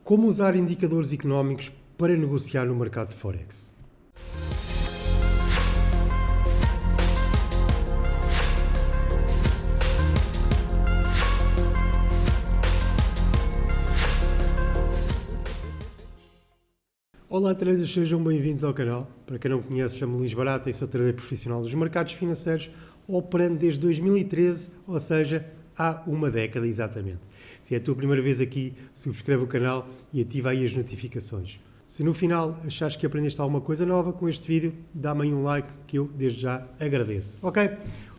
Como usar indicadores económicos para negociar no mercado de Forex? Olá traders, sejam bem-vindos ao canal. Para quem não conhece, chamo-me Luís Barata e sou trader profissional dos mercados financeiros, operando desde 2013, ou seja, há uma década exatamente. Se é a tua primeira vez aqui, subscreve o canal e ativa aí as notificações. Se no final achares que aprendeste alguma coisa nova com este vídeo, dá-me aí um like que eu desde já agradeço. Ok?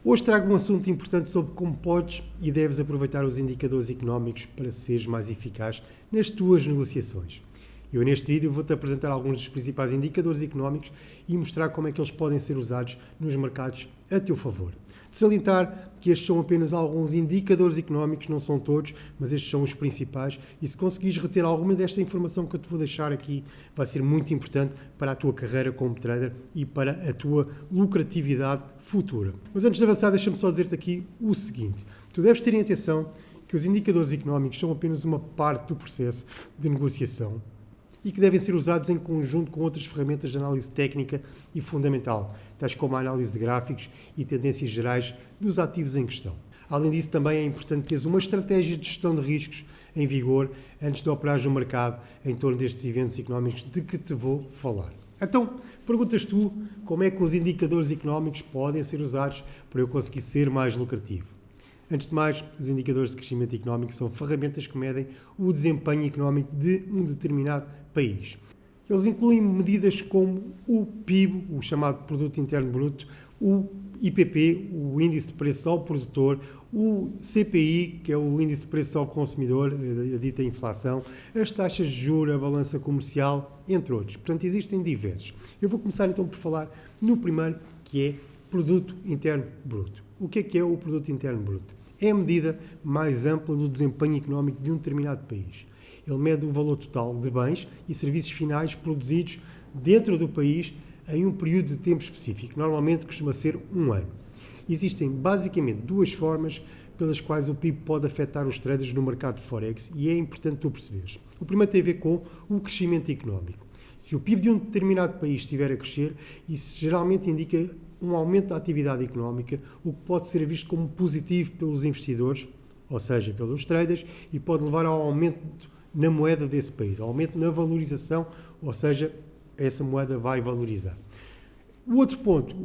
Hoje trago um assunto importante sobre como podes e deves aproveitar os indicadores económicos para seres mais eficaz nas tuas negociações. Eu neste vídeo vou-te apresentar alguns dos principais indicadores económicos e mostrar como é que eles podem ser usados nos mercados a teu favor. De salientar que estes são apenas alguns indicadores económicos, não são todos, mas estes são os principais e se conseguires reter alguma desta informação que eu te vou deixar aqui, vai ser muito importante para a tua carreira como trader e para a tua lucratividade futura. Mas antes de avançar, deixa-me só dizer-te aqui o seguinte. Tu deves ter em atenção que os indicadores económicos são apenas uma parte do processo de negociação e que devem ser usados em conjunto com outras ferramentas de análise técnica e fundamental, tais como a análise de gráficos e tendências gerais dos ativos em questão. Além disso, também é importante teres uma estratégia de gestão de riscos em vigor antes de operares no mercado em torno destes eventos económicos de que te vou falar. Então, perguntas tu como é que os indicadores económicos podem ser usados para eu conseguir ser mais lucrativo? Antes de mais, os indicadores de crescimento económico são ferramentas que medem o desempenho económico de um determinado país. Eles incluem medidas como o PIB, o chamado Produto Interno Bruto, o IPP, o Índice de Preço ao Produtor, o CPI, que é o Índice de Preço ao Consumidor, a dita inflação, as taxas de juros, a balança comercial, entre outros. Portanto, existem diversos. Eu vou começar então por falar no primeiro, que é Produto Interno Bruto. O que é o Produto Interno Bruto? É a medida mais ampla do desempenho económico de um determinado país. Ele mede o valor total de bens e serviços finais produzidos dentro do país em um período de tempo específico. Normalmente costuma ser um ano. Existem basicamente duas formas pelas quais o PIB pode afetar os traders no mercado de Forex e é importante tu perceberes. O primeiro tem a ver com o crescimento económico. Se o PIB de um determinado país estiver a crescer, isso geralmente indica um aumento da atividade económica, o que pode ser visto como positivo pelos investidores, ou seja, pelos traders, e pode levar ao aumento na moeda desse país, ao aumento na valorização, ou seja, essa moeda vai valorizar. O outro ponto,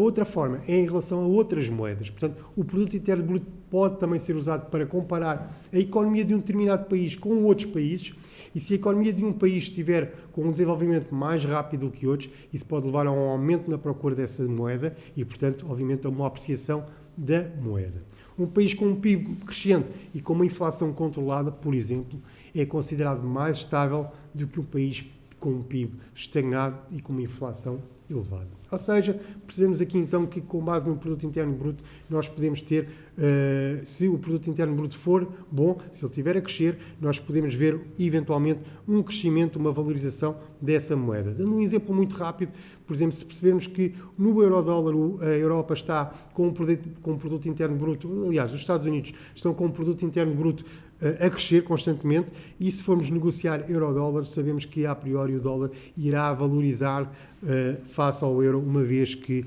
outra forma, é em relação a outras moedas. Portanto, o Produto Interno Bruto pode também ser usado para comparar a economia de um determinado país com outros países e se a economia de um país estiver com um desenvolvimento mais rápido do que outros, isso pode levar a um aumento na procura dessa moeda e, portanto, obviamente, a uma apreciação da moeda. Um país com um PIB crescente e com uma inflação controlada, por exemplo, é considerado mais estável do que um país com um PIB estagnado e com uma inflação elevada. Ou seja, percebemos aqui então que com base no Produto Interno Bruto nós podemos ter, se o Produto Interno Bruto for bom, se ele estiver a crescer, nós podemos ver eventualmente um crescimento, uma valorização dessa moeda. Dando um exemplo muito rápido, por exemplo, se percebermos que no euro-dólar a Europa está com um Produto Interno Bruto, aliás, os Estados Unidos estão com um Produto Interno Bruto a crescer constantemente e se formos negociar euro-dólar, sabemos que a priori o dólar irá valorizar face ao euro, uma vez que,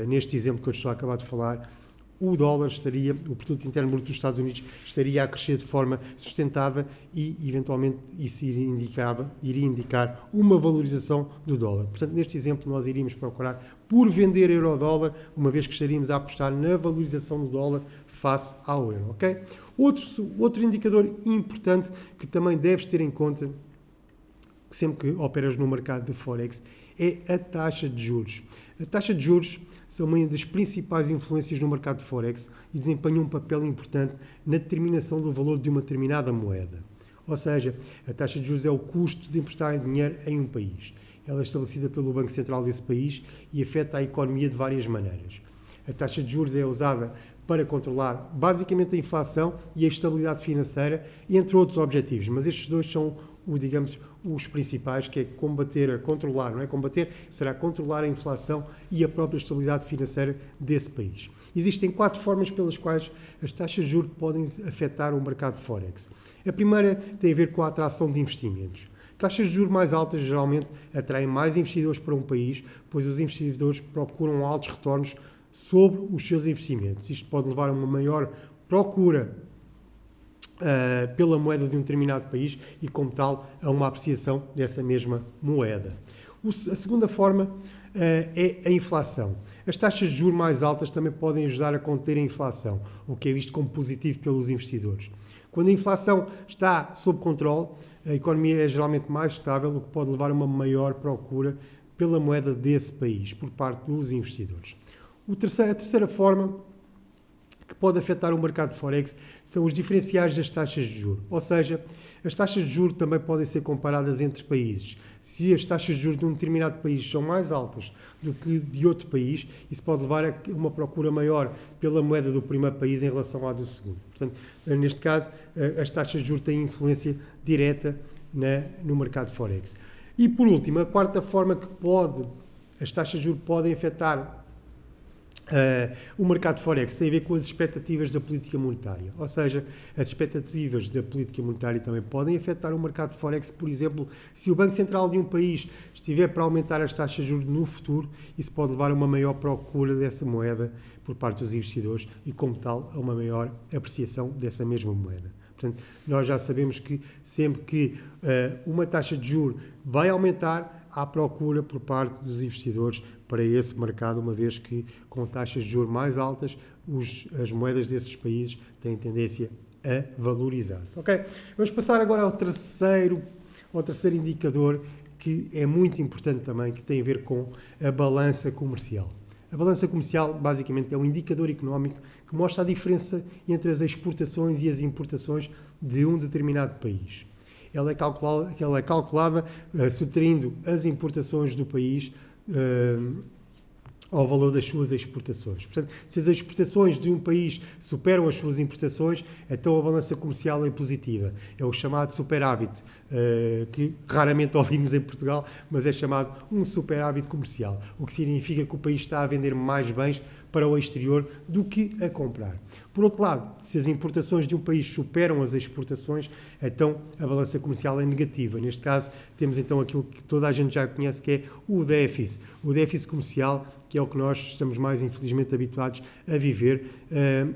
neste exemplo que eu estou a acabar de falar, o dólar estaria, o Produto Interno Bruto dos Estados Unidos estaria a crescer de forma sustentada e, eventualmente, isso iria indicar uma valorização do dólar. Portanto, neste exemplo, nós iríamos procurar por vender euro-dólar, uma vez que estaríamos a apostar na valorização do dólar face ao euro, ok? Outro indicador importante que também deves ter em conta sempre que operas no mercado de Forex é a taxa de juros. A taxa de juros são uma das principais influências no mercado de Forex e desempenham um papel importante na determinação do valor de uma determinada moeda. Ou seja, a taxa de juros é o custo de emprestar dinheiro em um país. Ela é estabelecida pelo Banco Central desse país e afeta a economia de várias maneiras. A taxa de juros é usada para controlar basicamente a inflação e a estabilidade financeira, entre outros objetivos, mas estes dois são os principais, que é controlar, não é? Combater será controlar a inflação e a própria estabilidade financeira desse país. Existem 4 formas pelas quais as taxas de juros podem afetar o mercado de Forex. A primeira tem a ver com a atração de investimentos. Taxas de juros mais altas geralmente atraem mais investidores para um país, pois os investidores procuram altos retornos sobre os seus investimentos. Isto pode levar a uma maior procura pela moeda de um determinado país e, como tal, a uma apreciação dessa mesma moeda. A segunda forma é a inflação. As taxas de juros mais altas também podem ajudar a conter a inflação, o que é visto como positivo pelos investidores. Quando a inflação está sob controle, a economia é geralmente mais estável, o que pode levar a uma maior procura pela moeda desse país, por parte dos investidores. A terceira forma que pode afetar o mercado de Forex são os diferenciais das taxas de juros. Ou seja, as taxas de juros também podem ser comparadas entre países. Se as taxas de juros de um determinado país são mais altas do que de outro país, isso pode levar a uma procura maior pela moeda do primeiro país em relação à do segundo. Portanto, neste caso, as taxas de juros têm influência direta no mercado de Forex. E, por último, a quarta forma que as taxas de juros podem afetar o mercado de Forex tem a ver com as expectativas da política monetária. Ou seja, as expectativas da política monetária também podem afetar o mercado de Forex. Por exemplo, se o Banco Central de um país estiver para aumentar as taxas de juros no futuro, isso pode levar a uma maior procura dessa moeda por parte dos investidores e, como tal, a uma maior apreciação dessa mesma moeda. Portanto, nós já sabemos que sempre que uma taxa de juros vai aumentar, há procura por parte dos investidores para esse mercado, uma vez que com taxas de juros mais altas, as moedas desses países têm tendência a valorizar-se. Okay? Vamos passar agora ao terceiro indicador, que é muito importante também, que tem a ver com a balança comercial. A balança comercial, basicamente, é um indicador económico que mostra a diferença entre as exportações e as importações de um determinado país. Ela é calculada subtraindo as importações do país ao valor das suas exportações. Portanto, se as exportações de um país superam as suas importações, então a balança comercial é positiva. É o chamado superávit, que raramente ouvimos em Portugal, mas é chamado um superávit comercial, o que significa que o país está a vender mais bens para o exterior do que a comprar. Por outro lado, se as importações de um país superam as exportações, então a balança comercial é negativa. Neste caso, temos então aquilo que toda a gente já conhece, que é o déficit comercial, que é o que nós estamos mais, infelizmente, habituados a viver,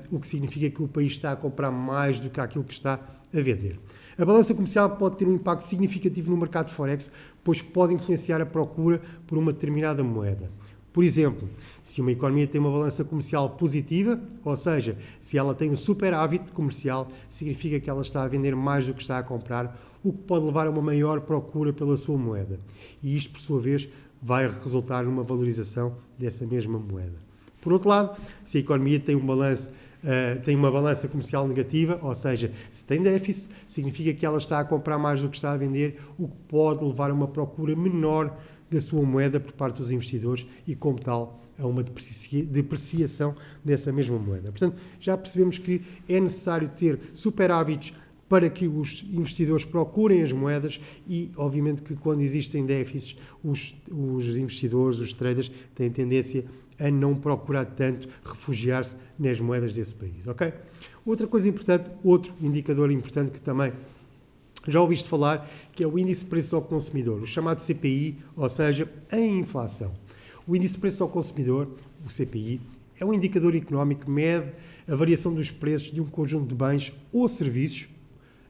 o que significa que o país está a comprar mais do que aquilo que está a vender. A balança comercial pode ter um impacto significativo no mercado de Forex, pois pode influenciar a procura por uma determinada moeda. Por exemplo, se uma economia tem uma balança comercial positiva, ou seja, se ela tem um superávit comercial, significa que ela está a vender mais do que está a comprar, o que pode levar a uma maior procura pela sua moeda. E isto, por sua vez, vai resultar numa valorização dessa mesma moeda. Por outro lado, se a economia tem uma balança comercial negativa, ou seja, se tem déficit, significa que ela está a comprar mais do que está a vender, o que pode levar a uma procura menor da sua moeda por parte dos investidores e, como tal, a uma depreciação dessa mesma moeda. Portanto, já percebemos que é necessário ter superávites para que os investidores procurem as moedas e, obviamente, que quando existem déficits, os investidores, os traders, têm tendência a não procurar tanto refugiar-se nas moedas desse país. Ok? Outra coisa importante, outro indicador importante que também já ouviste falar, que é o índice de preços ao consumidor, o chamado CPI, ou seja, a inflação. O índice de preços ao consumidor, o CPI, é um indicador económico que mede a variação dos preços de um conjunto de bens ou serviços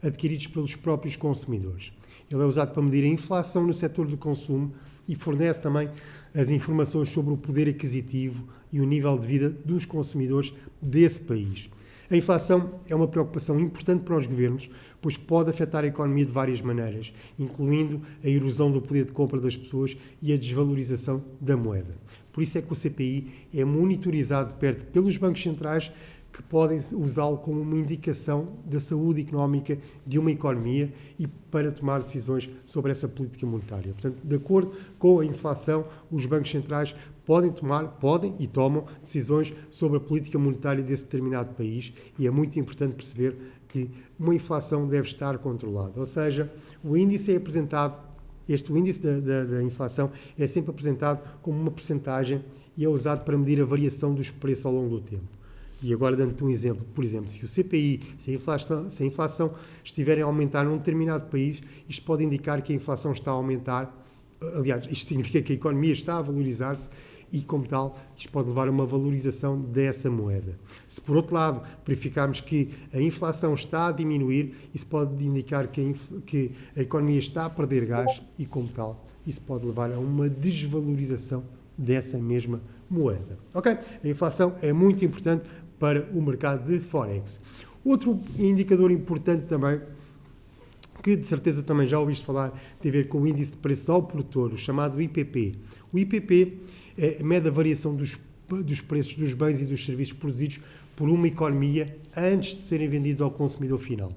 adquiridos pelos próprios consumidores. Ele é usado para medir a inflação no setor do consumo e fornece também as informações sobre o poder aquisitivo e o nível de vida dos consumidores desse país. A inflação é uma preocupação importante para os governos, pois pode afetar a economia de várias maneiras, incluindo a erosão do poder de compra das pessoas e a desvalorização da moeda. Por isso é que o CPI é monitorizado de perto pelos bancos centrais, que podem usá-lo como uma indicação da saúde económica de uma economia e para tomar decisões sobre essa política monetária. Portanto, de acordo com a inflação, os bancos centrais podem e tomam decisões sobre a política monetária desse determinado país e é muito importante perceber que uma inflação deve estar controlada. Ou seja, o índice é apresentado, o índice da inflação é sempre apresentado como uma percentagem e é usado para medir a variação dos preços ao longo do tempo. E agora, dando-te um exemplo, por exemplo, se o CPI, se a inflação estiver a aumentar num determinado país, isto pode indicar que a inflação está a aumentar. Aliás, isto significa que a economia está a valorizar-se e, como tal, isto pode levar a uma valorização dessa moeda. Se, por outro lado, verificarmos que a inflação está a diminuir, isso pode indicar que a economia está a perder gás e, como tal, isso pode levar a uma desvalorização dessa mesma moeda. Ok? A inflação é muito importante para o mercado de Forex. Outro indicador importante também, que de certeza também já ouviste falar, tem a ver com o índice de preços ao produtor, o chamado IPP. O IPP mede a variação dos preços dos bens e dos serviços produzidos por uma economia antes de serem vendidos ao consumidor final.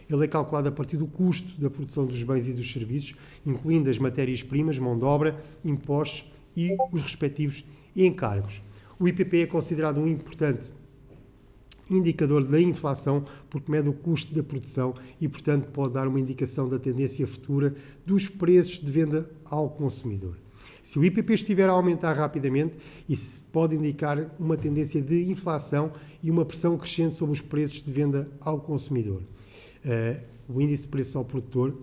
Ele é calculado a partir do custo da produção dos bens e dos serviços, incluindo as matérias-primas, mão de obra, impostos e os respectivos encargos. O IPP é considerado um importante indicador da inflação porque mede o custo da produção e, portanto, pode dar uma indicação da tendência futura dos preços de venda ao consumidor. Se o IPP estiver a aumentar rapidamente, isso pode indicar uma tendência de inflação e uma pressão crescente sobre os preços de venda ao consumidor. O índice de preços ao produtor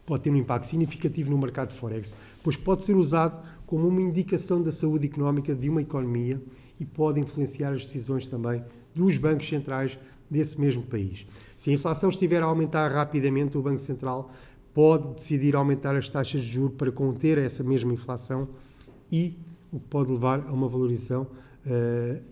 pode ter um impacto significativo no mercado de Forex, pois pode ser usado como uma indicação da saúde económica de uma economia e pode influenciar as decisões também dos bancos centrais desse mesmo país. Se a inflação estiver a aumentar rapidamente, o Banco Central pode decidir aumentar as taxas de juros para conter essa mesma inflação e o que pode levar a uma valorização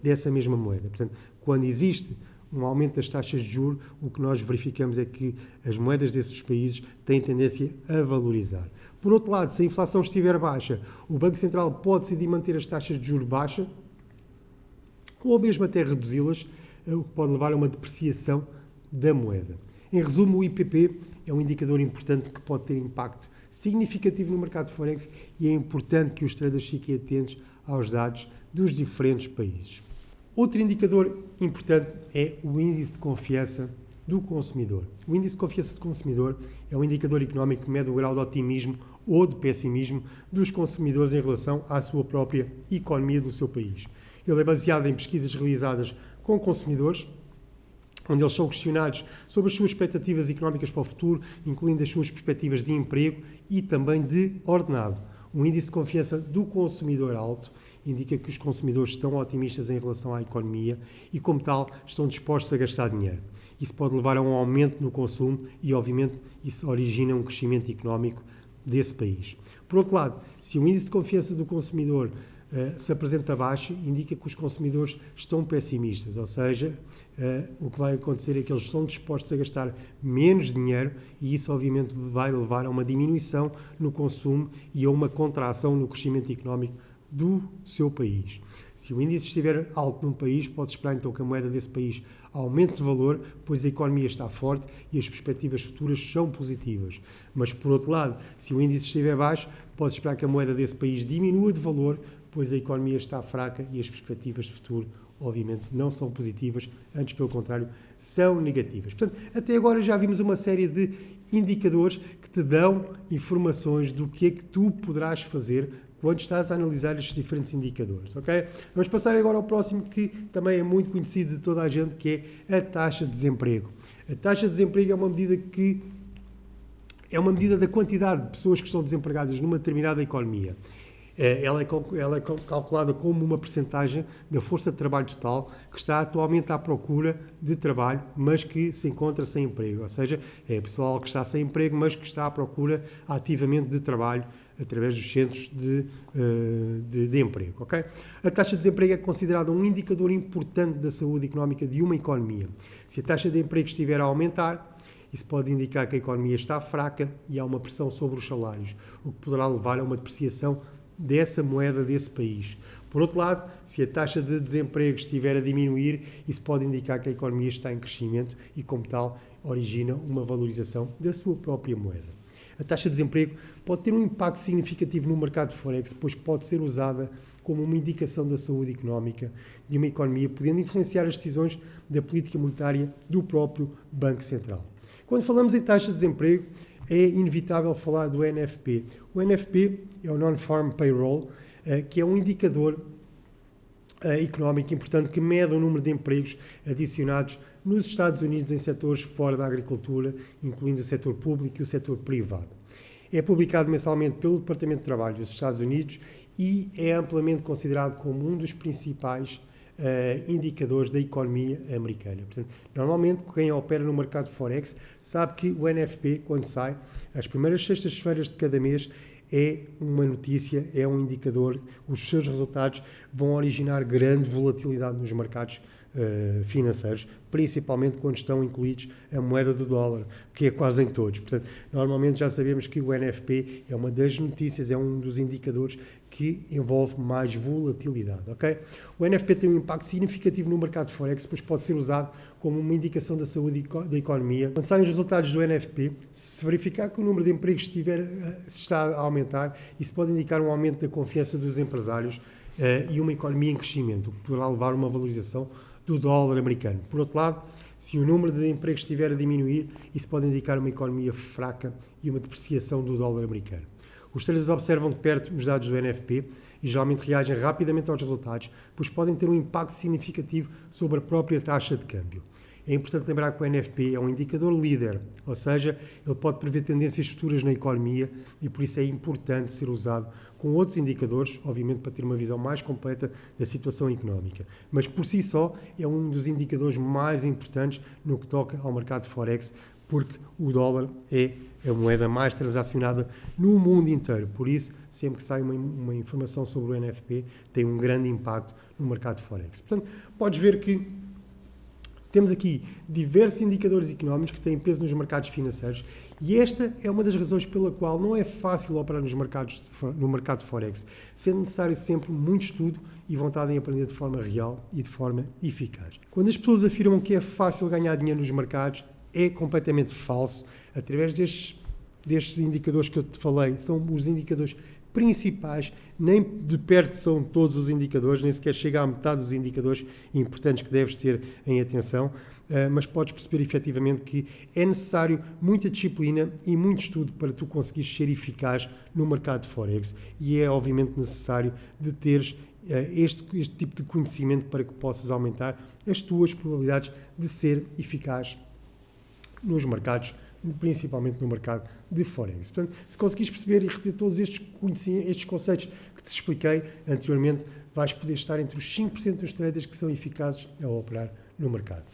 dessa mesma moeda. Portanto, quando existe um aumento das taxas de juros, o que nós verificamos é que as moedas desses países têm tendência a valorizar. Por outro lado, se a inflação estiver baixa, o Banco Central pode decidir manter as taxas de juros baixas ou mesmo até reduzi-las, o que pode levar a uma depreciação da moeda. Em resumo, o IPP é um indicador importante que pode ter impacto significativo no mercado de Forex e é importante que os traders fiquem atentos aos dados dos diferentes países. Outro indicador importante é o índice de confiança do consumidor. O índice de confiança do consumidor é um indicador económico que mede o grau de otimismo ou de pessimismo dos consumidores em relação à sua própria economia do seu país. Ele é baseado em pesquisas realizadas com consumidores, onde eles são questionados sobre as suas expectativas económicas para o futuro, incluindo as suas perspectivas de emprego e também de ordenado. Um índice de confiança do consumidor alto indica que os consumidores estão otimistas em relação à economia e, como tal, estão dispostos a gastar dinheiro. Isso pode levar a um aumento no consumo e, obviamente, isso origina um crescimento económico desse país. Por outro lado, se o índice de confiança do consumidor se apresenta baixo, indica que os consumidores estão pessimistas, ou seja, o que vai acontecer é que eles estão dispostos a gastar menos dinheiro e isso obviamente vai levar a uma diminuição no consumo e a uma contração no crescimento económico do seu país. Se o índice estiver alto num país, pode esperar então que a moeda desse país aumente de valor, pois a economia está forte e as perspectivas futuras são positivas. Mas, por outro lado, se o índice estiver baixo, pode esperar que a moeda desse país diminua de valor, pois a economia está fraca e as perspectivas de futuro, obviamente, não são positivas, antes, pelo contrário, são negativas. Portanto, até agora já vimos uma série de indicadores que te dão informações do que é que tu poderás fazer quando estás a analisar estes diferentes indicadores, ok? Vamos passar agora ao próximo, que também é muito conhecido de toda a gente, que é a taxa de desemprego. A taxa de desemprego é uma medida da quantidade de pessoas que estão desempregadas numa determinada economia. Ela é calculada como uma percentagem da força de trabalho total que está atualmente à procura de trabalho, mas que se encontra sem emprego. Ou seja, é pessoal que está sem emprego, mas que está à procura ativamente de trabalho através dos centros de emprego. Okay? A taxa de desemprego é considerada um indicador importante da saúde económica de uma economia. Se a taxa de emprego estiver a aumentar, isso pode indicar que a economia está fraca e há uma pressão sobre os salários, o que poderá levar a uma depreciação dessa moeda desse país. Por outro lado, se a taxa de desemprego estiver a diminuir, isso pode indicar que a economia está em crescimento e, como tal, origina uma valorização da sua própria moeda. A taxa de desemprego pode ter um impacto significativo no mercado de Forex, pois pode ser usada como uma indicação da saúde económica de uma economia, podendo influenciar as decisões da política monetária do próprio Banco Central. Quando falamos em taxa de desemprego, é inevitável falar do NFP. O NFP é o Non-Farm Payroll, que é um indicador económico importante que mede o número de empregos adicionados nos Estados Unidos em setores fora da agricultura, incluindo o setor público e o setor privado. É publicado mensalmente pelo Departamento de Trabalho dos Estados Unidos e é amplamente considerado como um dos principais indicadores da economia americana. Portanto, normalmente, quem opera no mercado Forex sabe que o NFP, quando sai, às primeiras sextas-feiras de cada mês, é uma notícia, é um indicador, os seus resultados vão originar grande volatilidade nos mercados financeiros, principalmente quando estão incluídos a moeda do dólar, que é quase em todos. Portanto, normalmente já sabemos que o NFP é uma das notícias, é um dos indicadores que envolve mais volatilidade, ok? O NFP tem um impacto significativo no mercado Forex, pois pode ser usado como uma indicação da saúde da economia. Quando saem os resultados do NFP, se verificar que o número de empregos está a aumentar, isso pode indicar um aumento da confiança dos empresários e uma economia em crescimento, o que poderá levar a uma valorização do dólar americano. Por outro lado, se o número de empregos estiver a diminuir, isso pode indicar uma economia fraca e uma depreciação do dólar americano. Os traders observam de perto os dados do NFP e geralmente reagem rapidamente aos resultados, pois podem ter um impacto significativo sobre a própria taxa de câmbio. É importante lembrar que o NFP é um indicador líder, ou seja, ele pode prever tendências futuras na economia e por isso é importante ser usado com outros indicadores, obviamente para ter uma visão mais completa da situação económica. Mas por si só é um dos indicadores mais importantes no que toca ao mercado Forex, porque o dólar é a moeda mais transacionada no mundo inteiro. Por isso, sempre que sai uma informação sobre o NFP, tem um grande impacto no mercado Forex. Portanto, podes ver que temos aqui diversos indicadores económicos que têm peso nos mercados financeiros e esta é uma das razões pela qual não é fácil operar no mercado Forex, sendo necessário sempre muito estudo e vontade em aprender de forma real e de forma eficaz. Quando as pessoas afirmam que é fácil ganhar dinheiro nos mercados, é completamente falso. Através destes indicadores que eu te falei, são os indicadores principais, nem de perto são todos os indicadores, nem sequer chega à metade dos indicadores importantes que deves ter em atenção, mas podes perceber efetivamente que é necessário muita disciplina e muito estudo para tu conseguires ser eficaz no mercado de Forex e é obviamente necessário de teres este tipo de conhecimento para que possas aumentar as tuas probabilidades de ser eficaz nos mercados, principalmente no mercado de Forex. Portanto, se conseguires perceber e reter todos estes conceitos que te expliquei anteriormente, vais poder estar entre os 5% dos traders que são eficazes a operar no mercado.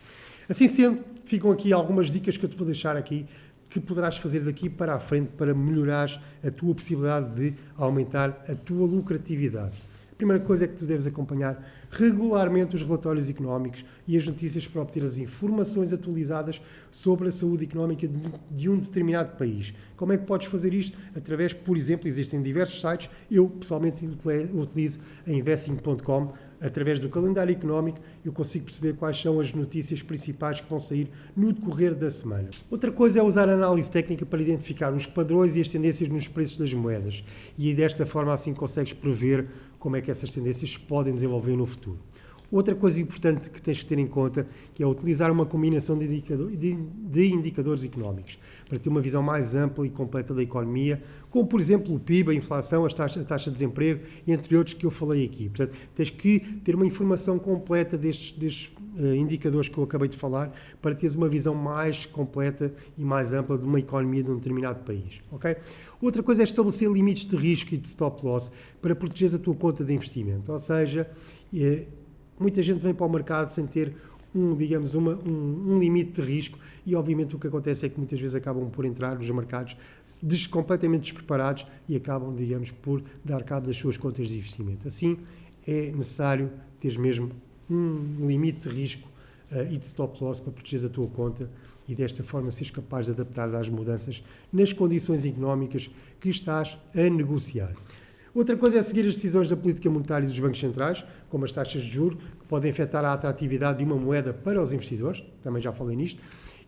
Assim sendo, ficam aqui algumas dicas que eu te vou deixar aqui que poderás fazer daqui para a frente para melhorares a tua possibilidade de aumentar a tua lucratividade. A primeira coisa é que tu deves acompanhar regularmente os relatórios económicos e as notícias para obter as informações atualizadas sobre a saúde económica de um determinado país. Como é que podes fazer isto? Através, por exemplo, existem diversos sites, eu pessoalmente utilizo a investing.com, através do calendário económico eu consigo perceber quais são as notícias principais que vão sair no decorrer da semana. Outra coisa é usar a análise técnica para identificar os padrões e as tendências nos preços das moedas e desta forma assim consegues prever como é que essas tendências se podem desenvolver no futuro. Outra coisa importante que tens que ter em conta que é utilizar uma combinação de indicadores económicos para ter uma visão mais ampla e completa da economia, como por exemplo o PIB, a inflação, a taxa de desemprego, entre outros que eu falei aqui. Portanto, tens que ter uma informação completa destes indicadores que eu acabei de falar para teres uma visão mais completa e mais ampla de uma economia de um determinado país. Okay? Outra coisa é estabelecer limites de risco e de stop loss para protegeres a tua conta de investimento, ou seja, muita gente vem para o mercado sem ter um limite de risco e obviamente o que acontece é que muitas vezes acabam por entrar nos mercados completamente despreparados e acabam, por dar cabo das suas contas de investimento. Assim, é necessário ter mesmo um limite de risco e de stop loss para proteger a tua conta e desta forma seres capaz de adaptar às mudanças nas condições económicas que estás a negociar. Outra coisa é seguir as decisões da política monetária dos bancos centrais, como as taxas de juros, que podem afetar a atratividade de uma moeda para os investidores, também já falei nisto.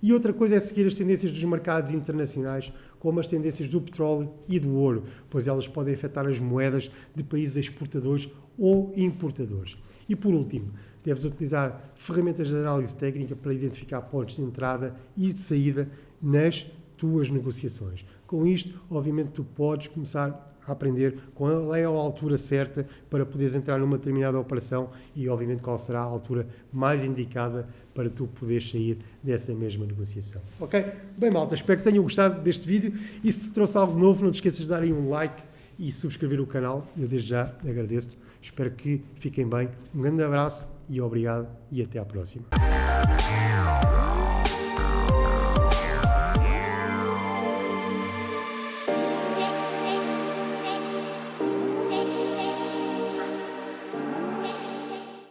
E outra coisa é seguir as tendências dos mercados internacionais, como as tendências do petróleo e do ouro, pois elas podem afetar as moedas de países exportadores ou importadores. E por último, deves utilizar ferramentas de análise técnica para identificar pontos de entrada e de saída nas tuas negociações. Com isto, obviamente, tu podes começar a aprender qual é a altura certa para poderes entrar numa determinada operação e, obviamente, qual será a altura mais indicada para tu poderes sair dessa mesma negociação. Ok? Bem, malta, espero que tenham gostado deste vídeo e se te trouxe algo novo, não te esqueças de darem um like e subscrever o canal. Eu desde já agradeço. Espero que fiquem bem. Um grande abraço e obrigado e até à próxima.